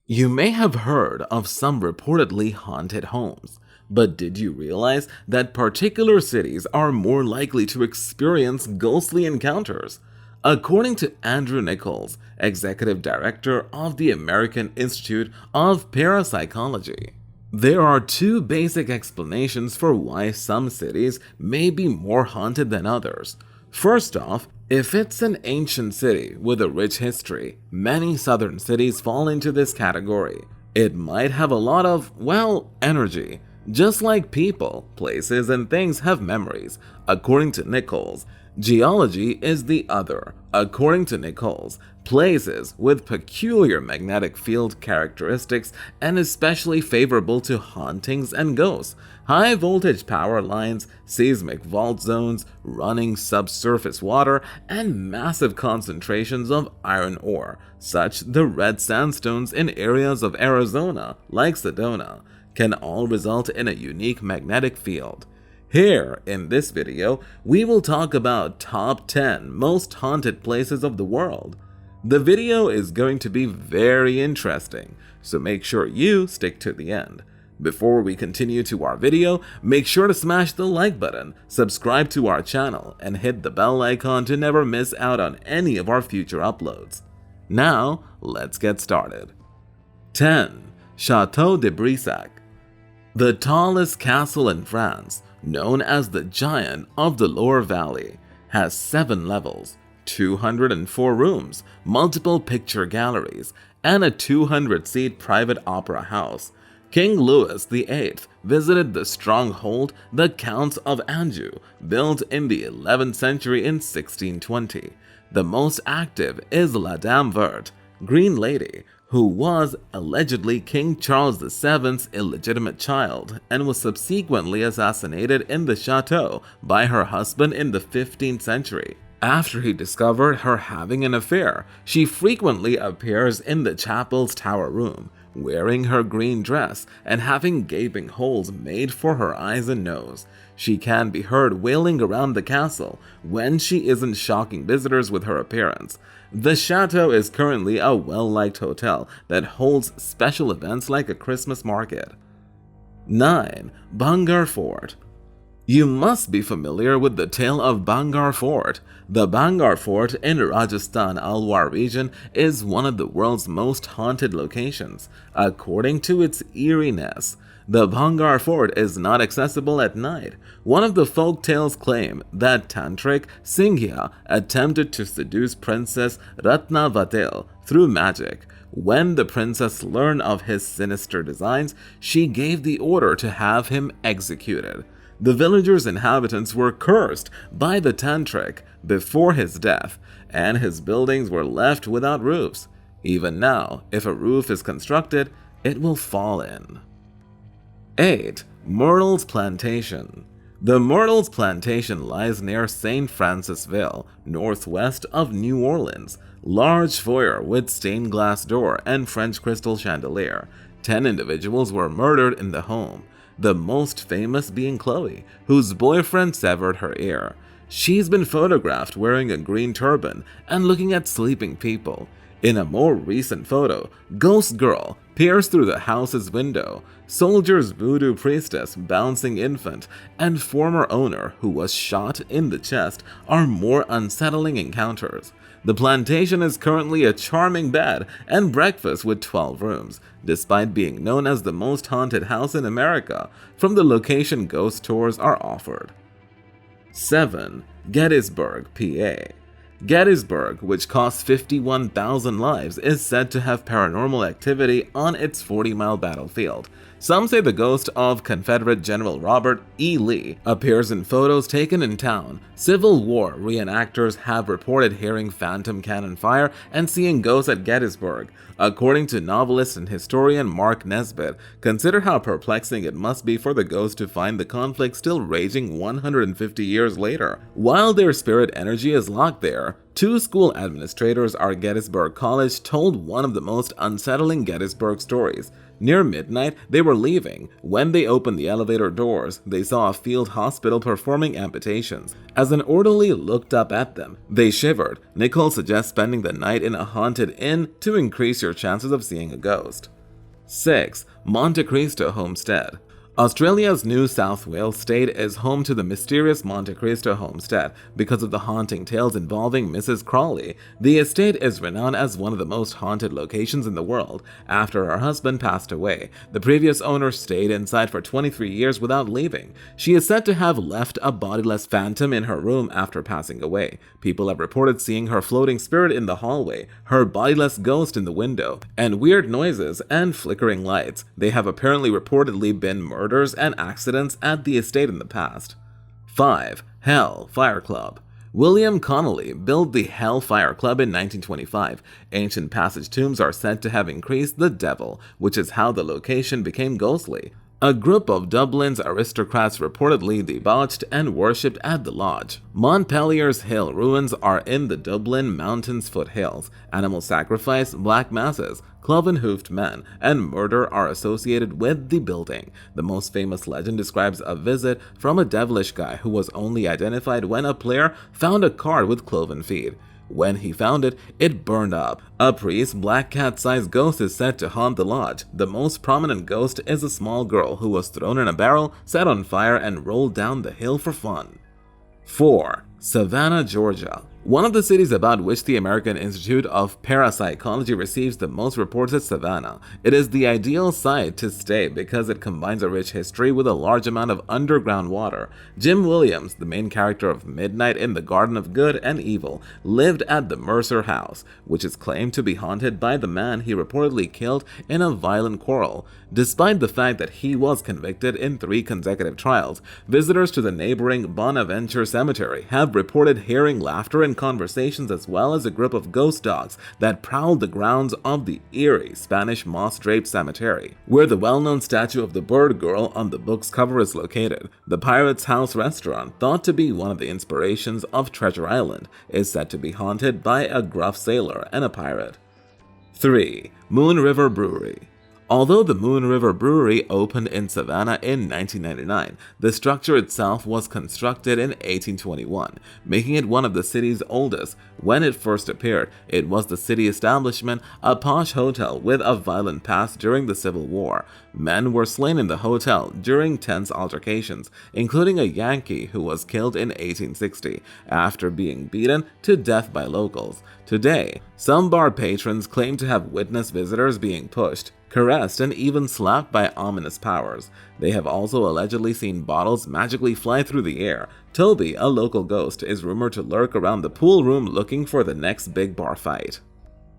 You may have heard of some reportedly haunted homes, but did you realize that particular cities are more likely to experience ghostly encounters? According to Andrew Nichols, executive director of the American Institute of Parapsychology, there are two basic explanations for why some cities may be more haunted than others. First off, if it's an ancient city with a rich history, many southern cities fall into this category. It might have a lot of, well, energy. Just like people, places, and things have memories, according to Nichols. Geology is the other. According to Nichols, places with peculiar magnetic field characteristics and especially favorable to hauntings and ghosts, high voltage power lines, seismic fault zones, running subsurface water, and massive concentrations of iron ore, such the red sandstones in areas of Arizona like Sedona, can all result in a unique magnetic field. Here, in this video, we will talk about top 10 most haunted places of the world. The video is going to be very interesting, so make sure you stick to the end. Before we continue to our video, make sure to smash the like button, subscribe to our channel, and hit the bell icon to never miss out on any of our future uploads. Now, let's get started. 10. Chateau de Brisac. The tallest castle in France, known as the Giant of the Loire Valley, has 7 levels, 204 rooms, multiple picture galleries, and a 200-seat private opera house. King Louis VIII visited the stronghold, the Counts of Anjou, built in the 11th century in 1620. The most active is La Dame Verte, Green Lady, who was allegedly King Charles VII's illegitimate child and was subsequently assassinated in the chateau by her husband in the 15th century. After he discovered her having an affair, she frequently appears in the chapel's tower room, wearing her green dress and having gaping holes made for her eyes and nose. She can be heard wailing around the castle when she isn't shocking visitors with her appearance. The chateau is currently a well-liked hotel that holds special events like a Christmas market. 9. Bhangar Fort. You must be familiar with the tale of Bhangar Fort. The Bhangar Fort in Rajasthan Alwar region is one of the world's most haunted locations, according to its eeriness. The Bhangar Fort is not accessible at night. One of the folk tales claim that Tantric Singhya attempted to seduce Princess Ratnavatil through magic. When the princess learned of his sinister designs, she gave the order to have him executed. The villagers' inhabitants were cursed by the Tantric before his death, and his buildings were left without roofs. Even now, if a roof is constructed, it will fall in. 8. Myrtle's Plantation. The Myrtle's Plantation lies near St. Francisville, northwest of New Orleans. Large foyer with stained glass door and French crystal chandelier. 10 individuals were murdered in the home, the most famous being Chloe, whose boyfriend severed her ear. She's been photographed wearing a green turban and looking at sleeping people. In a more recent photo, Ghost Girl peers through the house's window. Soldier's voodoo priestess, bouncing infant, and former owner who was shot in the chest are more unsettling encounters. The plantation is currently a charming bed and breakfast with 12 rooms, despite being known as the most haunted house in America. From the location, ghost tours are offered. 7. Gettysburg PA. Gettysburg, which cost 51,000 lives, is said to have paranormal activity on its 40-mile battlefield. Some say the ghost of Confederate General Robert E. Lee appears in photos taken in town. Civil War reenactors have reported hearing phantom cannon fire and seeing ghosts at Gettysburg. According to novelist and historian Mark Nesbitt, consider how perplexing it must be for the ghosts to find the conflict still raging 150 years later. While their spirit energy is locked there, Later, two school administrators at Gettysburg College told one of the most unsettling Gettysburg stories. Near midnight, they were leaving. When they opened the elevator doors, they saw a field hospital performing amputations. As an orderly looked up at them, they shivered. Nicole suggests spending the night in a haunted inn to increase your chances of seeing a ghost. 6. Montecristo Homestead. Australia's New South Wales state is home to the mysterious Montecristo Homestead because of the haunting tales involving Mrs. Crawley. The estate is renowned as one of the most haunted locations in the world. After her husband passed away, the previous owner stayed inside for 23 years without leaving. She is said to have left a bodiless phantom in her room after passing away. People have reported seeing her floating spirit in the hallway, her bodiless ghost in the window, and weird noises and flickering lights. They have apparently reportedly been murdered and accidents at the estate in the past. 5. Hell Fire Club. William Connolly built the Hell Fire Club in 1925. Ancient passage tombs are said to have increased the devil, which is how the location became ghostly. A group of Dublin's aristocrats reportedly debauched and worshipped at the lodge. Montpellier's Hill ruins are in the Dublin Mountains foothills. Animal sacrifice, black masses, cloven-hoofed men, and murder are associated with the building. The most famous legend describes a visit from a devilish guy who was only identified when a player found a card with cloven feet. When he found it, it burned up. A priest's black cat-sized ghost is said to haunt the lodge. The most prominent ghost is a small girl who was thrown in a barrel, set on fire, and rolled down the hill for fun. 4. Savannah, Georgia. One of the cities about which the American Institute of Parapsychology receives the most reports is Savannah. It is the ideal site to stay because it combines a rich history with a large amount of underground water. Jim Williams, the main character of Midnight in the Garden of Good and Evil, lived at the Mercer House, which is claimed to be haunted by the man he reportedly killed in a violent quarrel. Despite the fact that he was convicted in 3 consecutive trials, visitors to the neighboring Bonaventure Cemetery have reported hearing laughter and conversations, as well as a group of ghost dogs that prowled the grounds of the eerie Spanish moss-draped cemetery, where the well-known statue of the bird girl on the book's cover is located. The Pirate's House restaurant, thought to be one of the inspirations of Treasure Island, is said to be haunted by a gruff sailor and a pirate. 3. Moon River Brewery. Although the Moon River Brewery opened in Savannah in 1999, the structure itself was constructed in 1821, making it one of the city's oldest. When it first appeared, it was the city establishment, a posh hotel with a violent past during the Civil War. Men were slain in the hotel during tense altercations, including a Yankee who was killed in 1860 after being beaten to death by locals. Today, some bar patrons claim to have witnessed visitors being pushed, caressed, and even slapped by ominous powers. They have also allegedly seen bottles magically fly through the air. Toby, a local ghost, is rumored to lurk around the pool room looking for the next big bar fight.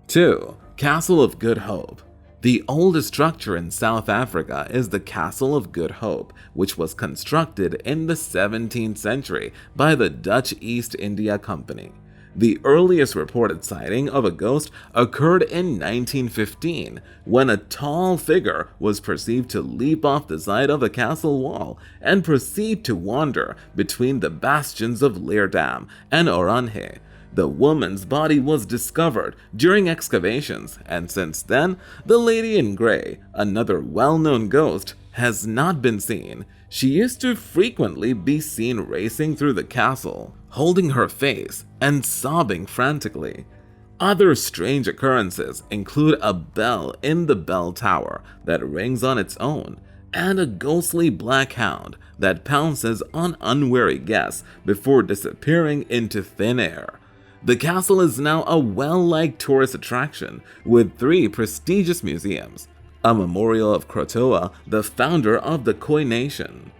2. Castle of Good Hope. The oldest structure in South Africa is the Castle of Good Hope, which was constructed in the 17th century by the Dutch East India Company. The earliest reported sighting of a ghost occurred in 1915, when a tall figure was perceived to leap off the side of the castle wall and proceed to wander between the bastions of Leerdam and Oranje. The woman's body was discovered during excavations, and since then, the Lady in Grey, another well-known ghost, has not been seen. She used to frequently be seen racing through the castle, holding her face and sobbing frantically. Other strange occurrences include a bell in the bell tower that rings on its own, and a ghostly black hound that pounces on unwary guests before disappearing into thin air. The castle is now a well-liked tourist attraction with 3 prestigious museums, a memorial of Crotoa, the founder of the Khoi Nation.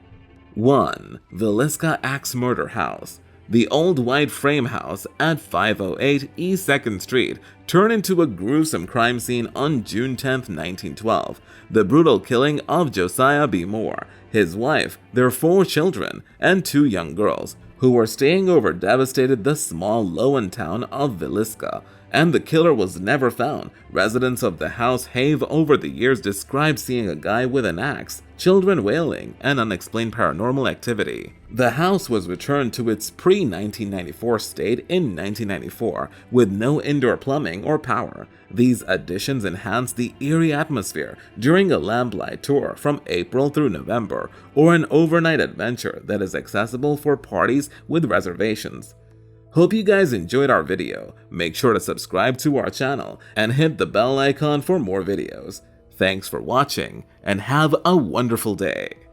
1. Villisca Axe Murder House. The old white frame house at 508 East 2nd Street turned into a gruesome crime scene on June 10, 1912. The brutal killing of Josiah B. Moore, his wife, their 4 children, and 2 young girls, who were staying over, devastated the small Lowan town of Villisca and the killer was never found. Residents of the house have over the years described seeing a guy with an axe, children wailing, and unexplained paranormal activity. The house was returned to its pre-1994 state in 1994 with no indoor plumbing or power. These additions enhanced the eerie atmosphere during a lamplight tour from April through November, or an overnight adventure that is accessible for parties with reservations. Hope you guys enjoyed our video. Make sure to subscribe to our channel and hit the bell icon for more videos. Thanks for watching, and have a wonderful day.